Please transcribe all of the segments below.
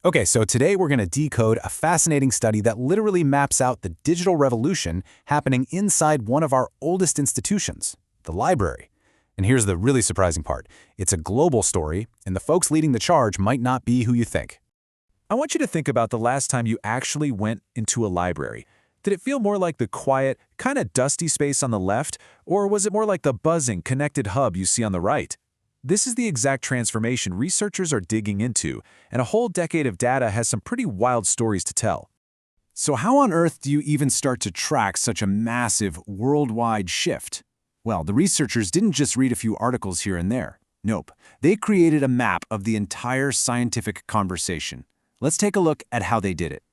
Okay, so today we're going to decode a fascinating study that literally maps out the digital revolution happening inside one of our oldest institutions, the library. And here's the really surprising part. It's a global story, and the folks leading the charge might not be who you think. I want you to think about the last time you actually went into a library. Did it feel more like the quiet, kind of dusty space on the left, or was it more like the buzzing, connected hub you see on the right? This is the exact transformation researchers are digging into, and a whole decade of data has some pretty wild stories to tell. So how on earth do you even start to track such a massive, worldwide shift? Well, the researchers didn't just read a few articles here and there. Nope. They created a map of the entire scientific conversation. Let's take a look at how they did it.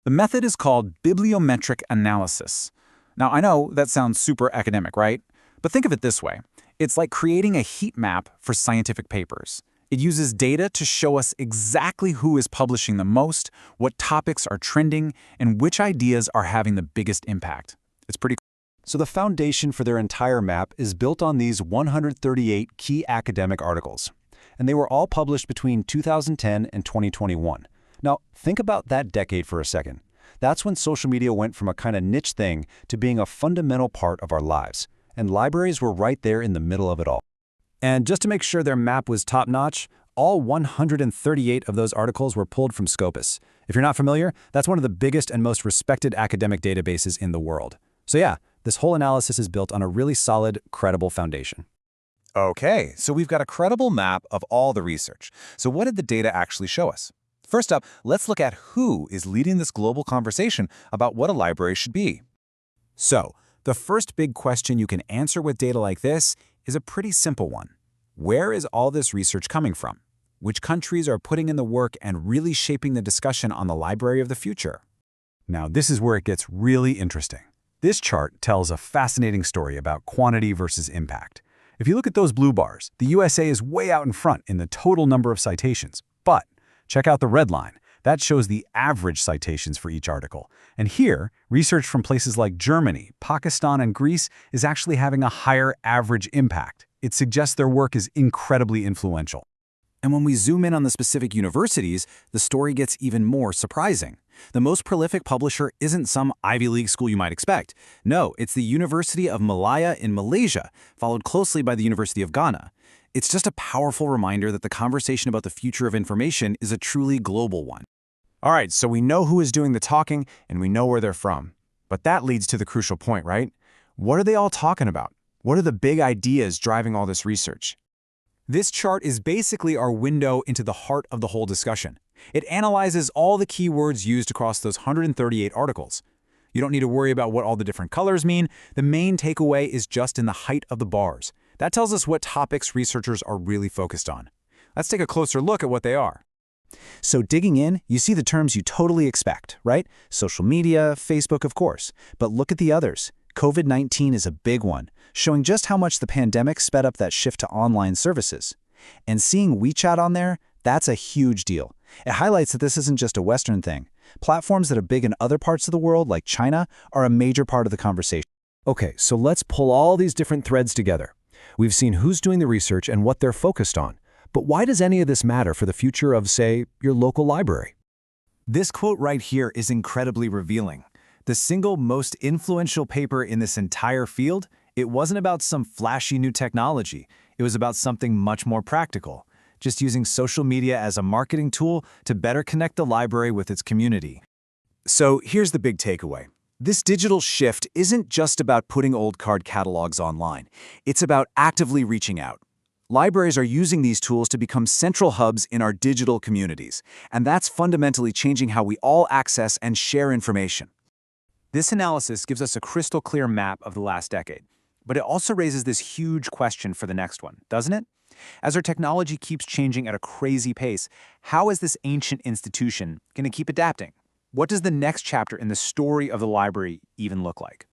The method is called bibliometric analysis. Now, I know that sounds super academic, right? But think of it this way. It's like creating a heat map for scientific papers. It uses data to show us exactly who is publishing the most, what topics are trending, and which ideas are having the biggest impact. It's pretty cool. So the foundation for their entire map is built on these 138 key academic articles. And they were all published between 2010 and 2021. Now, think about that decade for a second. That's when social media went from a kind of niche thing to being a fundamental part of our lives. And libraries were right there in the middle of it all. And just to make sure their map was top-notch, all 138 of those articles were pulled from Scopus. If you're not familiar, that's one of the biggest and most respected academic databases in the world. So yeah, this whole analysis is built on a really solid, credible foundation. Okay, so we've got a credible map of all the research. So what did the data actually show us? First up, let's look at who is leading this global conversation about what a library should be. So, the first big question you can answer with data like this is a pretty simple one. Where is all this research coming from? Which countries are putting in the work and really shaping the discussion on the library of the future? Now, this is where it gets really interesting. This chart tells a fascinating story about quantity versus impact. If you look at those blue bars, the USA is way out in front in the total number of citations. But check out the red line. That shows the average citations for each article. And here, research from places like Germany, Pakistan, and Greece is actually having a higher average impact. It suggests their work is incredibly influential. And when we zoom in on the specific universities, the story gets even more surprising. The most prolific publisher isn't some Ivy League school you might expect. No, it's the University of Malaya in Malaysia, followed closely by the University of Ghana. It's just a powerful reminder that the conversation about the future of information is a truly global one. All right, so we know who is doing the talking and we know where they're from. But that leads to the crucial point, right? What are they all talking about? What are the big ideas driving all this research? This chart is basically our window into the heart of the whole discussion. It analyzes all the keywords used across those 138 articles. You don't need to worry about what all the different colors mean. The main takeaway is just in the height of the bars. That tells us what topics researchers are really focused on. Let's take a closer look at what they are. So digging in, you see the terms you totally expect, right? Social media, Facebook, of course. But look at the others. COVID-19 is a big one, showing just how much the pandemic sped up that shift to online services. And seeing WeChat on there, that's a huge deal. It highlights that this isn't just a Western thing. Platforms that are big in other parts of the world, like China, are a major part of the conversation. Okay, so let's pull all these different threads together. We've seen who's doing the research and what they're focused on. But why does any of this matter for the future of, say, your local library? This quote right here is incredibly revealing. The single most influential paper in this entire field, it wasn't about some flashy new technology. It was about something much more practical, just using social media as a marketing tool to better connect the library with its community. So here's the big takeaway. This digital shift isn't just about putting old card catalogs online. It's about actively reaching out. Libraries are using these tools to become central hubs in our digital communities, and that's fundamentally changing how we all access and share information. This analysis gives us a crystal clear map of the last decade, but it also raises this huge question for the next one, doesn't it? As our technology keeps changing at a crazy pace, how is this ancient institution going to keep adapting? What does the next chapter in the story of the library even look like?